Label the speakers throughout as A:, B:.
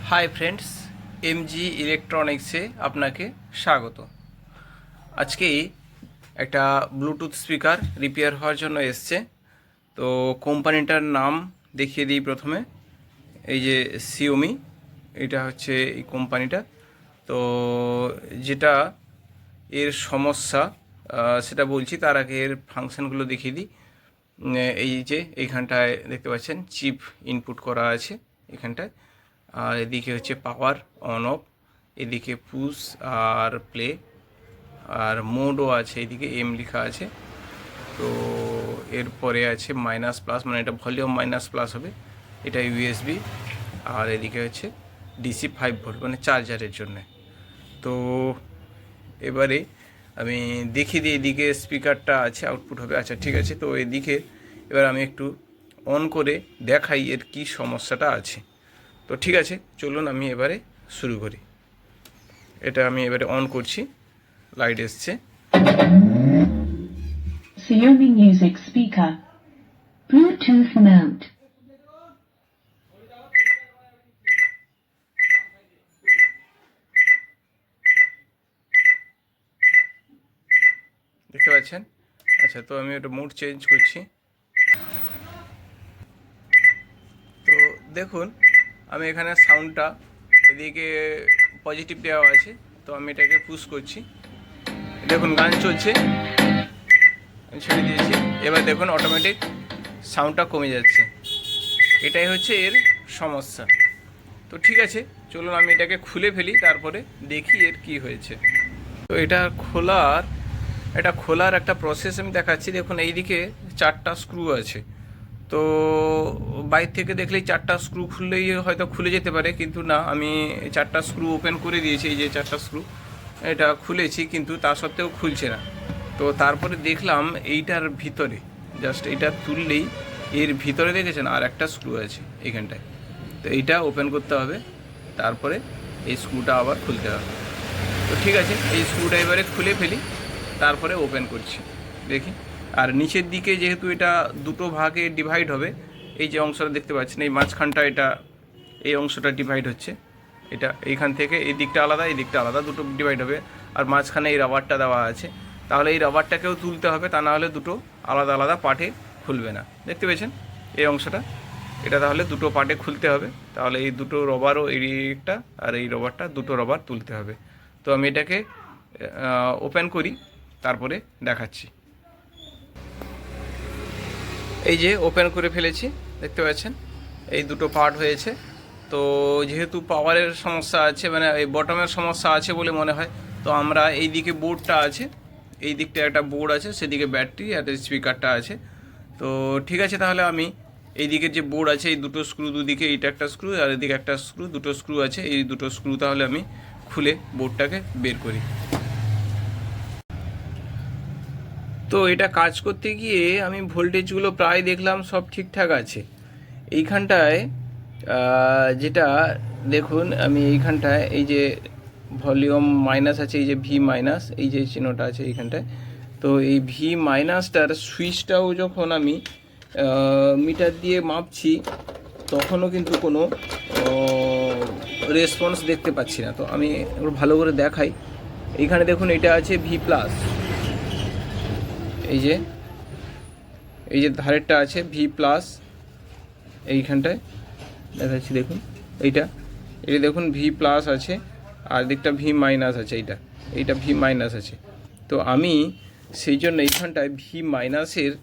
A: Hi friends, MG ইলেকট্রনিক্সে আপনাকে স্বাগত। আজকে একটা ব্লুটুথ স্পিকার রিপেয়ার হওয়ার জন্য এসছে। তো কোম্পানিটার নাম দেখিয়ে দিই প্রথমে। এই যে সিওমি, এটা হচ্ছে এই কোম্পানিটা। তো যেটা এর সমস্যা সেটা বলছি, তার আগে এর ফাংশনগুলো দেখিয়ে দিই। এই যে এইখানটায় দেখতে পাচ্ছেন চিপ ইনপুট করা আছে এখানটায়, আর এদিকে হচ্ছে পাওয়ার অন অফ, এদিকে পুশ আর প্লে, আর মোডও আছে, এদিকে এম লেখা আছে। তো এরপরে আছে মাইনাস প্লাস, মানে এটা ভলিউম মাইনাস প্লাস হবে, এটা ইউএসবি। আর এদিকে হচ্ছে ডিসি 5 ভোল্ট, মানে চার্জারের জন্য। তো এবারে আমি দেখিয়ে দিই, এদিকে স্পিকারটা আছে, আউটপুট হবে। আচ্ছা ঠিক আছে, তো এদিকে এবার আমি একটু অন করে দেখাই এর কি সমস্যাটা আছে। তো ঠিক আছে, চলুন আমি এবারে শুরু করি। এটা আমি এবারে অন করছি, লাইট এসছে।
B: Xiaomi Music Speaker Bluetooth mode
A: দেখতে পাচ্ছেন? আচ্ছা, তো আমি এটা মুড চেঞ্জ করছি। তো দেখুন, আমি এখানে সাউন্ডটা এদিকে পজিটিভ দেওয়া আছে, তো আমি এটাকে পুশ করছি। দেখুন গান চলছে, আমি ছেড়ে দিয়েছি। এবার দেখুন অটোমেটিক সাউন্ডটা কমে যাচ্ছে। এটাই হচ্ছে এর সমস্যা। তো ঠিক আছে, চলুন আমি এটাকে খুলে ফেলি, তারপরে দেখি এর কি হয়েছে। তো এটা খোলার একটা প্রসেস আমি দেখাচ্ছি। দেখুন এইদিকে 4টা স্ক্রু আছে। তো বাইরে থেকে দেখলেই 4টা স্ক্রু খুললেই হয়তো খুলে যেতে পারে, কিন্তু না, আমি 4টা স্ক্রু ওপেন করে দিয়েছি। এই যে 4টা স্ক্রু এটা খুলেছি, কিন্তু তা সত্ত্বেও খুলছে না। তো তারপরে দেখলাম এইটার ভিতরে, জাস্ট এটা তুললেই এর ভিতরে দেখেছেন আর একটা স্ক্রু আছে এইখানটায়। তো এইটা ওপেন করতে হবে, তারপরে এই স্ক্রুটা আবার খুলতে হবে। তো ঠিক আছে, এই স্ক্রুটা এবারে খুলে ফেলি, তারপরে ওপেন করছি, দেখি। আর নিচের দিকে যেহেতু এটা দুটো ভাগে ডিভাইড হবে, এই যে অংশটা দেখতে পাচ্ছেন, এই মাঝখানটা, এটা এই অংশটা ডিভাইড হচ্ছে। এটা এইখান থেকে এই দিকটা আলাদা, এই দিকটা আলাদা, দুটো ডিভাইড হবে। আর মাঝখানে এই রাবারটা দেওয়া আছে, তাহলে এই রাবারটাকেও তুলতে হবে, তা না হলে দুটো আলাদা আলাদা পার্টে খুলবে না। দেখতে পেয়েছেন এই অংশটা, এটা তাহলে দুটো পার্টে খুলতে হবে। তাহলে এই দুটো রবারও, এইটা আর এই রবারটা, দুটো রবার তুলতে হবে। তো আমি এটাকে ওপেন করি, তারপরে দেখাচ্ছি। এই যে ওপেন করে ফেলেছি, দেখতে পাচ্ছেন এই দুটো পার্ট হয়েছে। তো যেহেতু পাওয়ারের সমস্যা আছে, মানে এই বটমের সমস্যা আছে বলে মনে হয়, তো আমরা এই দিকে বোর্ডটা আছে, এই দিকটা একটা বোর্ড আছে, সেদিকে ব্যাটারি আর স্পিকারটা আছে। তো ঠিক আছে, তাহলে আমি এই দিকের যে বোর্ড আছে, এই দুটো স্ক্রু, দুদিকে এইটা একটা স্ক্রু আর এদিকে একটা স্ক্রু, দুটো স্ক্রু আছে, এই দুটো স্ক্রু তাহলে আমি খুলে বোর্ডটাকে বের করি। তো এটা কাজ করতে গিয়ে আমি ভোল্টেজগুলো প্রায় দেখলাম সব ঠিকঠাক আছে। এইখানটায় যেটা দেখুন, আমি এইখানটায় এই যে ভলিউম মাইনাস আছে, এই যে ভি মাইনাস, এই যে চিহ্নটা আছে এইখানটায়। তো এই ভি মাইনাসটার সুইচটাও যখন আমি মিটার দিয়ে মাপছি, তখনও কিন্তু কোনো রেসপন্স দেখতে পাচ্ছি না। তো আমি একটু ভালো করে দেখাই। এইখানে দেখুন, এটা আছে ভি প্লাস, এই যে ধারেরটা আছে ভি প্লাস, এইখানটায় দেখাচ্ছি দেখুন, এটা দেখুন ভি প্লাস আছে, আর দিকটা ভি মাইনাস আছে, এইটা ভি মাইনাস আছে। তো আমি সেই জন্য এইখানটায় ভি মাইনাসের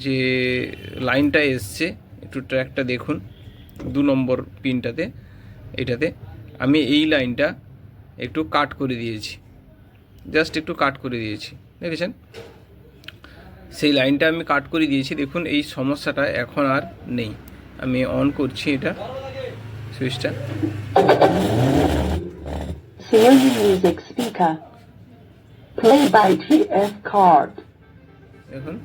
A: যে লাইনটা এসছে, একটু ট্র্যাকটা দেখুন, 2 নম্বর পিনটাতে, এটাতে আমি এই লাইনটা একটু কাট করে দিয়েছি, জাস্ট একটু কাট করে দিয়েছি, দেখেছেন? সেই লাইনটা আমি কাট করে দিয়েছি। দেখুন এই সমস্যাটা এখন আর নেই। আমি অন করছি এটা, সুইচটা।
B: Xiaomi Music Speaker Play by TF Card
A: দেখুন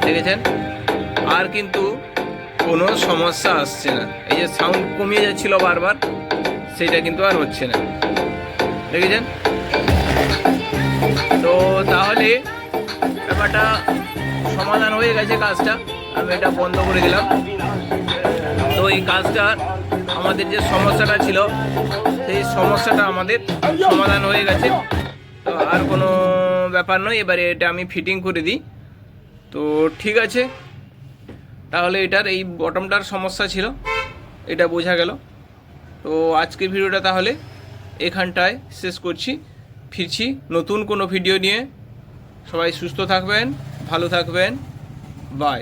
A: দেখেছেন, আর কিন্তু কোনো সমস্যা আসছে না। এই যে সাউন্ড কমিয়ে যাচ্ছিল বারবার, সেটা কিন্তু আর হচ্ছে না, দেখেছেন? তো তাহলে ব্যাপারটা সমাধান হয়ে গেছে কাজটা। আমি এটা বন্ধ করে দিলাম। তো এই কাজটা আমাদের যে সমস্যাটা ছিল সেই সমস্যাটা আমাদের সমাধান হয়ে গেছে। তো আর কোনো ব্যাপার নয়, এবারে এটা আমি ফিটিং করে দিই। তো ঠিক আছে, তাহলে এটার এই বটমটার সমস্যা ছিল, এটা বোঝা গেল। তো আজকের ভিডিওটা তাহলে এখানটায় শেষ করছি। ফিরছি নতুন কোনো ভিডিও নিয়ে। সবাই সুস্থ থাকবেন, ভালো থাকবেন, বাই।